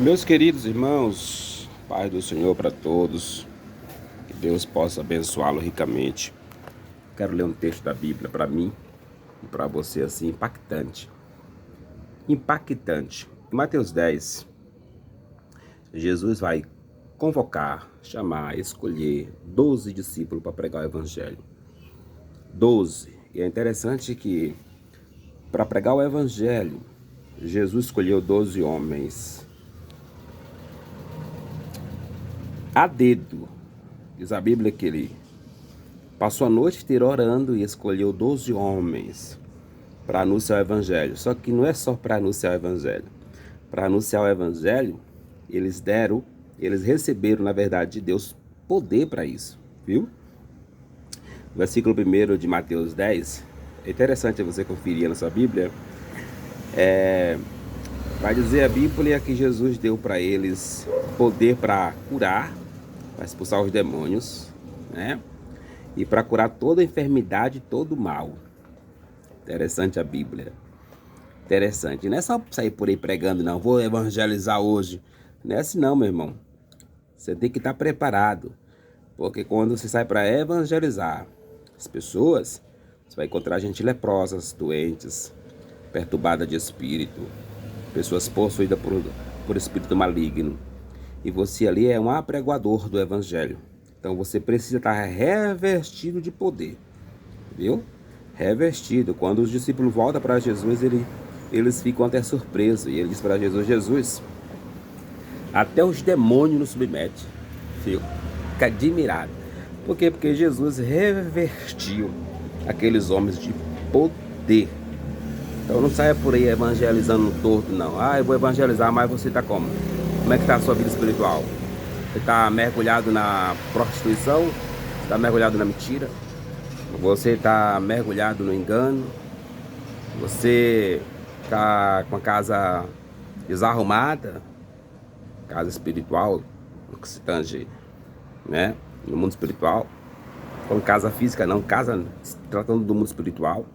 Meus queridos irmãos, paz do Senhor para todos, que Deus possa abençoá-lo ricamente. Quero ler um texto da Bíblia para mim e para você assim, impactante. Impactante. Em Mateus 10, Jesus vai convocar, chamar, escolher 12 discípulos para pregar o Evangelho. 12. E é interessante que para pregar o Evangelho, Jesus escolheu 12 homens a dedo. Diz a Bíblia que ele passou a noite inteira orando e escolheu 12 homens para anunciar o Evangelho. Só que não é só para anunciar o Evangelho. Para anunciar o Evangelho, eles receberam, na verdade, de Deus poder para isso, viu? Versículo 1 de Mateus 10, é interessante você conferir na sua Bíblia. Vai dizer a Bíblia que Jesus deu para eles poder para curar, para expulsar os demônios, né? E para curar toda enfermidade e todo mal. Interessante a Bíblia. Interessante. Não é só sair por aí pregando, não. Vou evangelizar hoje. Não é assim não, meu irmão. Você tem que estar preparado. Porque quando você sai para evangelizar as pessoas, você vai encontrar gente leprosas, doentes, perturbada de espírito, pessoas possuídas por espírito maligno. E você ali é um apregoador do evangelho. Então você precisa estar revestido de poder, viu? Revestido. Quando os discípulos voltam para Jesus, eles ficam até surpresos. E ele diz para Jesus: Jesus, até os demônios nos submetem. Fica admirado. Por quê? Porque Jesus revestiu aqueles homens de poder. Então não saia por aí evangelizando no torto, não. Ah, eu vou evangelizar, mas você está como? Como é que está a sua vida espiritual? Você está mergulhado na prostituição? Você está mergulhado na mentira? Você está mergulhado no engano? Você está com a casa desarrumada? Casa espiritual, no que se tange, né? No mundo espiritual. Com casa física, não. Casa tratando do mundo espiritual.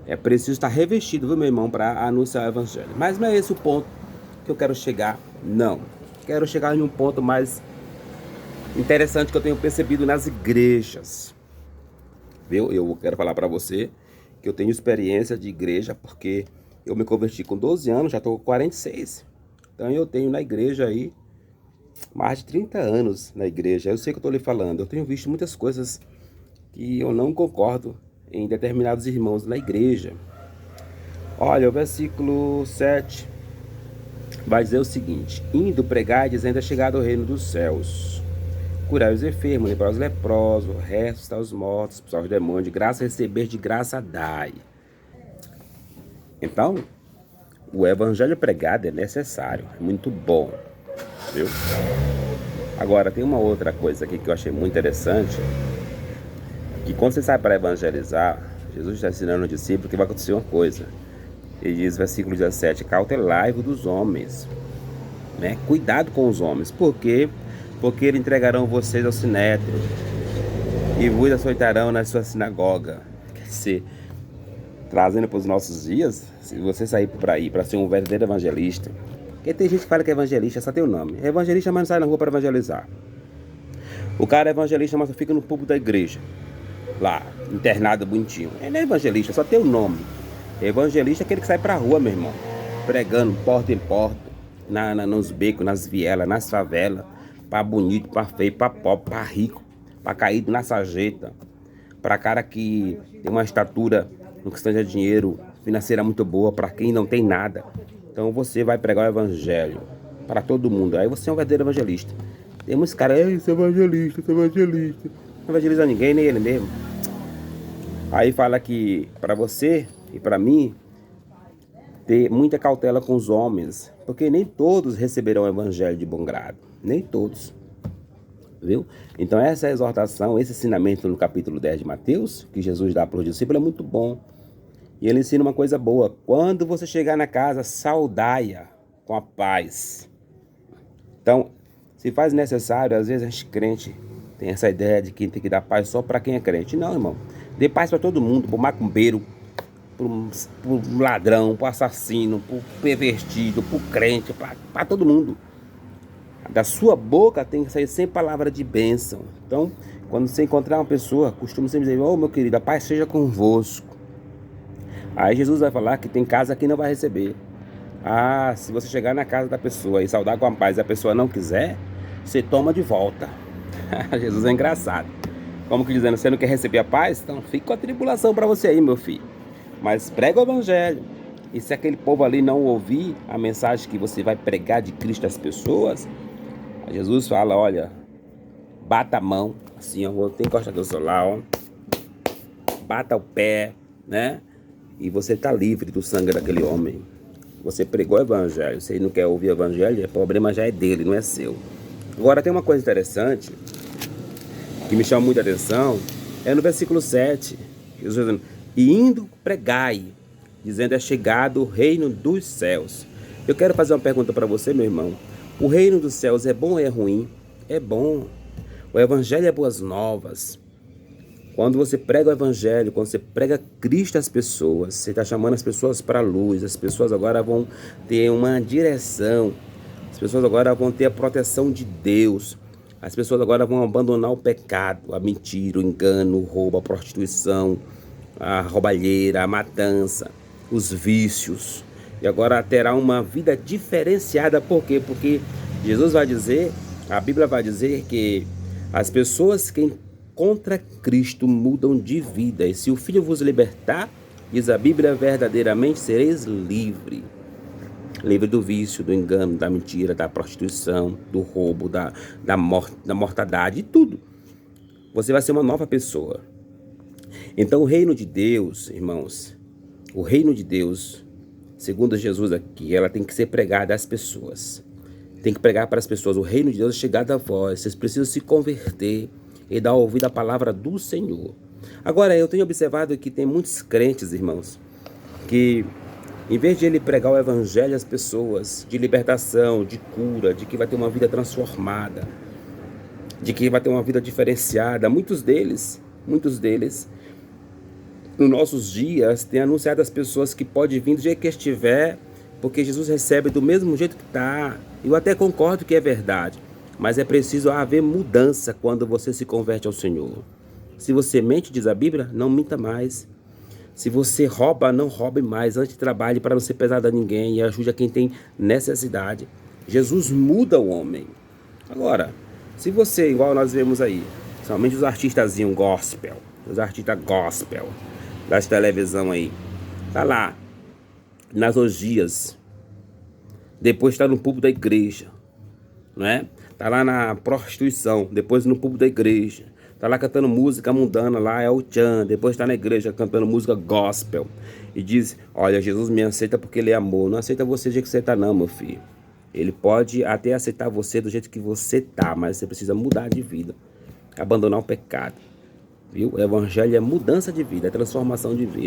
É preciso estar revestido, viu, meu irmão, para anunciar o evangelho. Mas não é esse o ponto que eu quero chegar, não. Quero chegar em um ponto mais interessante que eu tenho percebido nas igrejas. Viu? Eu quero falar para você que eu tenho experiência de igreja, porque eu me converti com 12 anos, já estou com 46. Então eu tenho na igreja aí mais de 30 anos na igreja. Eu sei que eu estou lhe falando. Eu tenho visto muitas coisas que eu não concordo em determinados irmãos na igreja. Olha, o versículo 7 vai dizer o seguinte: indo pregar, dizendo: é chegado o reino dos céus. Curar os enfermos, livrar os leprosos, ressuscitar os mortos, expulsar os demônios, de graça receber, de graça dai. Então, o evangelho pregado é necessário, é muito bom, viu? Agora, tem uma outra coisa aqui que eu achei muito interessante, que quando você sai para evangelizar, Jesus está ensinando ao discípulo que vai acontecer uma coisa. Ele diz, versículo 17, cautelai-vos dos homens, né? Cuidado com os homens. Por quê? Porque eles entregarão vocês ao sinédrio e vos açoitarão na sua sinagoga. Quer dizer, trazendo para os nossos dias, se você sair por aí para ser um verdadeiro evangelista, porque tem gente que fala que é evangelista, só tem o nome. É evangelista, mas não sai na rua para evangelizar. O cara é evangelista, mas só fica no púlpito da igreja, lá, internado bonitinho. Ele não é evangelista, só tem o nome. Evangelista é aquele que sai para a rua, meu irmão, pregando porta em porta, nos becos, nas vielas, nas favelas, para bonito, para feio, para pobre, para rico, para caído na sarjeta, para cara que tem uma estatura no que seja dinheiro financeira muito boa, para quem não tem nada. Então você vai pregar o evangelho para todo mundo. Aí você é um verdadeiro evangelista. Tem muitos caras, sou evangelista, sou evangelista. Não evangeliza ninguém, nem ele mesmo. Aí fala que para você e para mim ter muita cautela com os homens, porque nem todos receberão o evangelho de bom grado, nem todos, viu? Então essa exortação, esse ensinamento no capítulo 10 de Mateus, que Jesus dá para os discípulos, é muito bom. E ele ensina uma coisa boa: quando você chegar na casa, saudai-a com a paz. Então, se faz necessário, às vezes a gente crente tem essa ideia de que tem que dar paz só para quem é crente. Não, irmão, dê paz para todo mundo, para o macumbeiro, pro ladrão, pro assassino, pro pervertido, pro crente, para todo mundo. Da sua boca tem que sair sempre palavra de bênção. Então, quando você encontrar uma pessoa, costuma sempre dizer: meu querido, a paz seja convosco. Aí Jesus vai falar que tem casa que não vai receber. Se você chegar na casa da pessoa e saudar com a paz e a pessoa não quiser, você toma de volta. Jesus é engraçado. Como que dizendo, você não quer receber a paz? Então fica com a tribulação para você aí, meu filho. Mas prega o evangelho. E se aquele povo ali não ouvir a mensagem que você vai pregar de Cristo às pessoas, Jesus fala: olha, bata a mão, assim, ó, tem encostador solar, ó, bata o pé, né? E você está livre do sangue daquele homem. Você pregou o evangelho. Se ele não quer ouvir o evangelho, o problema já é dele, não é seu. Agora tem uma coisa interessante que me chama muita atenção, é no versículo 7. Jesus dizendo: e indo pregai, dizendo: é chegado o reino dos céus. Eu quero fazer uma pergunta para você, meu irmão. O reino dos céus é bom ou é ruim? É bom. O evangelho é boas novas. Quando você prega o evangelho, quando você prega Cristo às pessoas, você está chamando as pessoas para a luz. As pessoas agora vão ter uma direção. As pessoas agora vão ter a proteção de Deus. As pessoas agora vão abandonar o pecado, a mentira, o engano, o roubo, a prostituição, a roubalheira, a matança, os vícios. E agora terá uma vida diferenciada. Por quê? Porque Jesus vai dizer, a Bíblia vai dizer que as pessoas que contra Cristo mudam de vida. E se o Filho vos libertar, diz a Bíblia, verdadeiramente sereis livre. Livre do vício, do engano, da mentira, da prostituição, do roubo, da mortandade, de tudo. Você vai ser uma nova pessoa. Então o reino de Deus, irmãos, o reino de Deus, segundo Jesus aqui, ela tem que ser pregada às pessoas. Tem que pregar para as pessoas. O reino de Deus é chegado a vós. Vocês precisam se converter e dar ouvido à palavra do Senhor. Agora, eu tenho observado que tem muitos crentes, irmãos, que em vez de ele pregar o evangelho às pessoas, de libertação, de cura, de que vai ter uma vida transformada, de que vai ter uma vida diferenciada, muitos deles, nos nossos dias, têm anunciado às pessoas que pode vir do jeito que estiver, porque Jesus recebe do mesmo jeito que está. Eu até concordo que é verdade, mas é preciso haver mudança quando você se converte ao Senhor. Se você mente, diz a Bíblia, não minta mais. Se você rouba, não roube mais. Antes trabalhe para não ser pesado a ninguém e ajude a quem tem necessidade. Jesus muda o homem. Agora, se você, igual nós vemos aí, somente os artistazinhos gospel, os artistas gospel das televisão aí, tá lá nas orgias, depois está no púlpito da igreja, não é? Tá lá na prostituição, depois no púlpito da igreja. Tá lá cantando música mundana, lá é o tchan. Depois tá na igreja cantando música gospel. E diz: olha, Jesus me aceita porque ele é amor. Não aceita você do jeito que você tá não, meu filho. Ele pode até aceitar você do jeito que você tá, mas você precisa mudar de vida. Abandonar o pecado. Viu? O evangelho é mudança de vida, é transformação de vida.